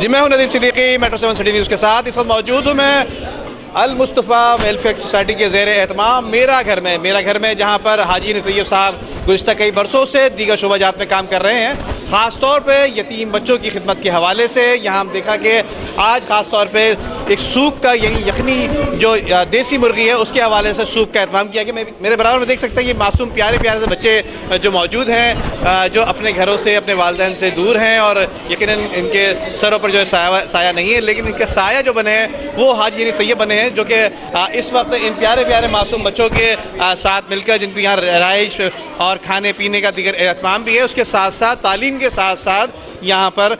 जी मैं हूं Nadeem Siddiqui metro 7 city news के साथ। इस वक्त मौजूद हूं मैं अल-मुस्तफ़ा वेलफेयर सोसाइटी के ज़ेर एहतमाम मेरा घर में जहां पर हाजी तैयब साहब गुज़िश्ता कई बरसों से दीगर शोबाजात में काम कर रहे हैं। ख़ास तौर पे यतीम बच्चों की खिदमत के हवाले से यहाँ हम देखा कि आज ख़ास तौर पे एक सूप का यानी यखनी जो देसी मुर्गी है उसके हवाले से सूप का एहतमाम किया गया। मेरे बराबर में देख सकते हैं ये मासूम प्यारे प्यारे से बच्चे जो मौजूद हैं, जो अपने घरों से अपने वालिदैन से दूर हैं और यकीनन इनके सरों पर जो है साया नहीं है, लेकिन इनके साया जो बने हैं वो हाजी यानी तैयब बने हैं, जो कि इस वक्त इन प्यारे प्यारे मासूम बच्चों के साथ मिलकर जिनकी यहाँ रहाइश और खाने पीने का दीगर एहतमाम भी है, उसके साथ साथ तालीम के साथ साथ यहाँ पर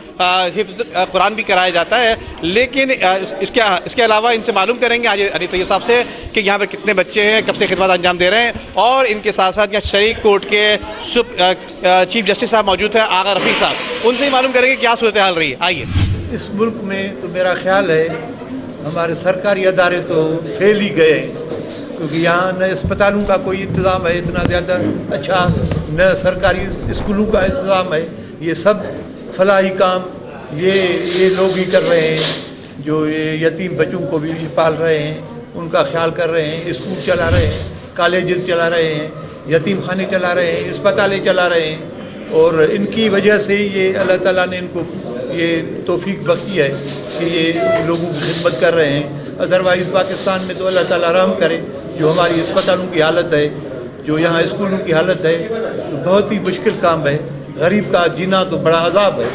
हिफ्ज़ कुरान भी कराया जाता है। लेकिन इसके अलावा इनसे मालूम करेंगे हाजी यानी तैयब साहब से कि यहाँ पर कितने बच्चे हैं, कब से खिदमत अंजाम दे रहे हैं, और इनके साथ साथ यहाँ शरीक कोर्ट के चीफ जस्टिस साहब मौजूद हैं आगा रफ़ीक साहब, उनसे ही मालूम करेंगे क्या सूरत हाल रही है। आइए। इस मुल्क में तो मेरा ख्याल है हमारे सरकारी अदारे तो फेल ही गए, क्योंकि यहाँ न अस्पतालों का कोई इंतज़ाम है इतना ज़्यादा अच्छा, न सरकारी स्कूलों का इंतज़ाम है। ये सब फलाही काम ये लोग ही कर रहे हैं, जो ये यतीम बच्चों को भी पाल रहे हैं, उनका ख्याल कर रहे हैं, स्कूल चला रहे हैं, कॉलेजेस चला रहे हैं, यतीम खाने चला रहे हैं, अस्पतालें चला रहे हैं, और इनकी वजह से ये अल्लाह ताला ने इनको ये तौफीक बख्शी है कि ये लोगों की खिदमत कर रहे हैं। अदरवाइज़ पाकिस्तान में तो अल्लाह ताला रहम करे, जो हमारी अस्पतालों की हालत है, जो यहाँ स्कूलों की हालत है, तो बहुत ही मुश्किल काम है। गरीब का जीना तो बड़ा अजाब है,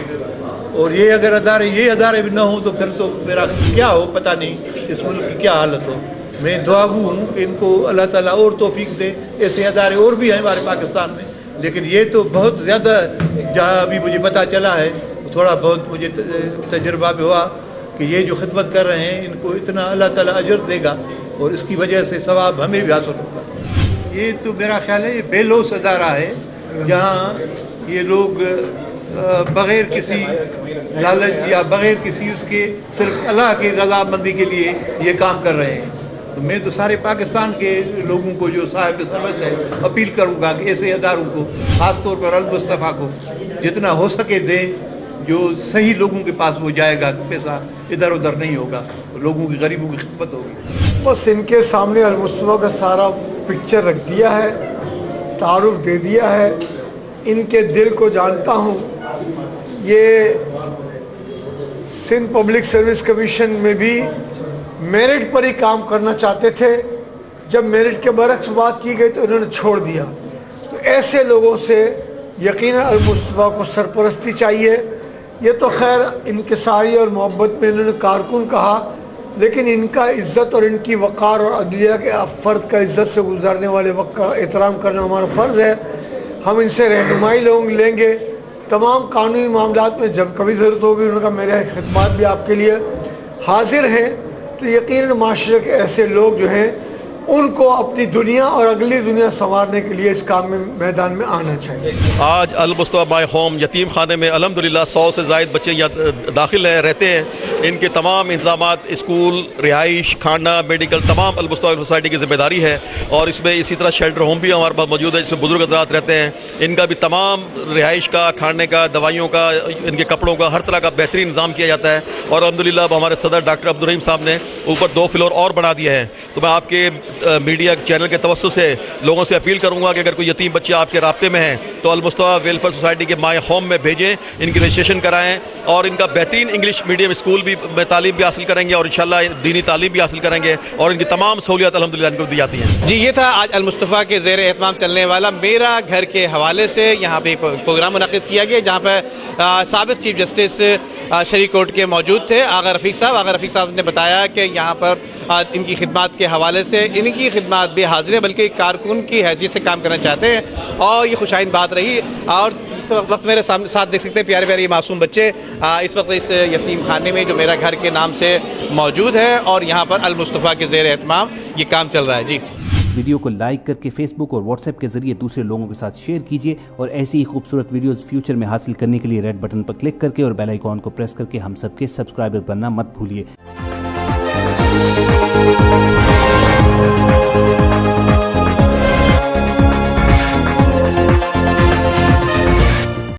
और ये अगर अदारे भी ना हो तो फिर तो मेरा क्या हो पता नहीं, इस मुल्क की क्या हालत हो। मैं दुआगू हूँ कि इनको अल्लाह ताला और तौफीक दे। ऐसे अदारे और भी हैं हमारे पाकिस्तान में, लेकिन ये तो बहुत ज़्यादा, जहाँ अभी मुझे पता चला है, थोड़ा बहुत मुझे तजर्बा भी हुआ कि ये जो खिदमत कर रहे हैं इनको इतना अल्लाह ताला अजर देगा, और इसकी वजह से सवाब हमें भी हासिल होगा। ये तो मेरा ख्याल है ये बेलोस अदारा है, जहाँ ये लोग बग़ैर किसी लालच या बग़ैर किसी उसके सिर्फ अल्लाह की रज़ामंदी के लिए ये काम कर रहे हैं। तो मैं तो सारे पाकिस्तान के लोगों को जो साहिब सरवत है अपील करूँगा कि ऐसे अदारों को, ख़ास तौर पर अल-मुस्तफ़ा को जितना हो सके दें, जो सही लोगों के पास वो जाएगा, पैसा इधर उधर नहीं होगा, लोगों की गरीबों की खिदमत होगी। बस इनके सामने अल-मुस्तफ़ा का सारा पिक्चर रख दिया है, तारुफ दे दिया है, इनके दिल को जानता हूँ। ये सिंध पब्लिक सर्विस कमीशन में भी मेरिट पर ही काम करना चाहते थे, जब मेरिट के बरक्स बात की गई तो इन्होंने छोड़ दिया। तो ऐसे लोगों से यकीनन अल-मुस्तफ़ा को सरपरस्ती चाहिए। ये तो खैर इनकिसारी और मोहब्बत में इन्होंने कारकुन कहा, लेकिन इनका इज़्ज़त और इनकी वक़ार और अदलिया के फ़र्द का इज़्ज़त से गुजारने वाले वक्त का एहतराम करना हमारा फ़र्ज़ है। हम इनसे रहनुमाई लेंगे तमाम कानूनी मामलात में, जब कभी ज़रूरत होगी उनका मेरे खिदमत भी आपके लिए हाजिर हैं। तो यकीनन माशरे के ऐसे लोग जो हैं उनको अपनी दुनिया और अगली दुनिया संवारने के लिए इस काम में मैदान में आना चाहिए। आज अल-मुस्तफ़ा माय होम यतीम खाने में अल्हम्दुलिल्लाह 100 से ज़ायद बच्चे यहाँ दाखिल रहते हैं। इनके तमाम इंतज़ामात, स्कूल, रिहाइश, खाना, मेडिकल, तमाम अल-मुस्तफ़ा सोसाइटी की ज़िम्मेदारी है। और इसमें इसी तरह शेल्टर होम भी हमारे पास मौजूद है, जिसमें बुज़ुर्ग हज़रात रहते हैं। इनका भी तमाम रिहाइश का, खाने का, दवाइयों का, इनके कपड़ों का, हर तरह का बेहतरीन इंतज़ाम किया जाता है। और अल्हम्दुलिल्लाह हमारे सदर डॉक्टर अब्दुल रहीम साहब ने ऊपर 2 फ्लोर और बना दिए हैं। तो मैं आपके मीडिया चैनल के तवज्जुह से लोगों से अपील करूंगा कि अगर कोई यतीम बच्चे आपके राब्ते में हैं तो अल-मुस्तफ़ा वेलफेयर सोसाइटी के माय होम में भेजें, इनकी रजिस्ट्रेशन कराएं, और इनका बेहतरीन इंग्लिश मीडियम स्कूल भी में तालीम भी हासिल करेंगे, और इंशाल्लाह दीनी तालीम भी हासिल करेंगे, और इनकी तमाम सहूलियत अल्हम्दुलिल्लाह इनको दी जाती हैं। जी, ये था आज अल-मुस्तफ़ा के ज़ेर एहतमाम चलने वाला मेरा घर के हवाले से यहाँ पे प्रोग्राम मुनक़िद किया गया, जहाँ पर साबिक़ चीफ जस्टिस शरीक कोर्ट के मौजूद थे आगा रफ़ीक साहब ने बताया कि यहाँ पर इनकी खिदमत के हवाले से इनकी खिदमत भी हाजिर है, बल्कि कारकुन की हैसियत से काम करना चाहते हैं, और ये खुशाइन बात रही। और इस वक्त मेरे साथ देख सकते हैं प्यारे प्यारे ये मासूम बच्चे इस वक्त इस यतीम खाने में जो मेरा घर के नाम से मौजूद है, और यहाँ पर अल-मुस्तफ़ा के ज़ेर एहतमाम ये काम चल रहा है। जी, वीडियो को लाइक करके फेसबुक और व्हाट्सएप के जरिए दूसरे लोगों के साथ शेयर कीजिए, और ऐसी ही खूबसूरत वीडियोस फ्यूचर में हासिल करने के लिए रेड बटन पर क्लिक करके और बेल आइकॉन को प्रेस करके हम सबके सब्सक्राइबर बनना मत भूलिए।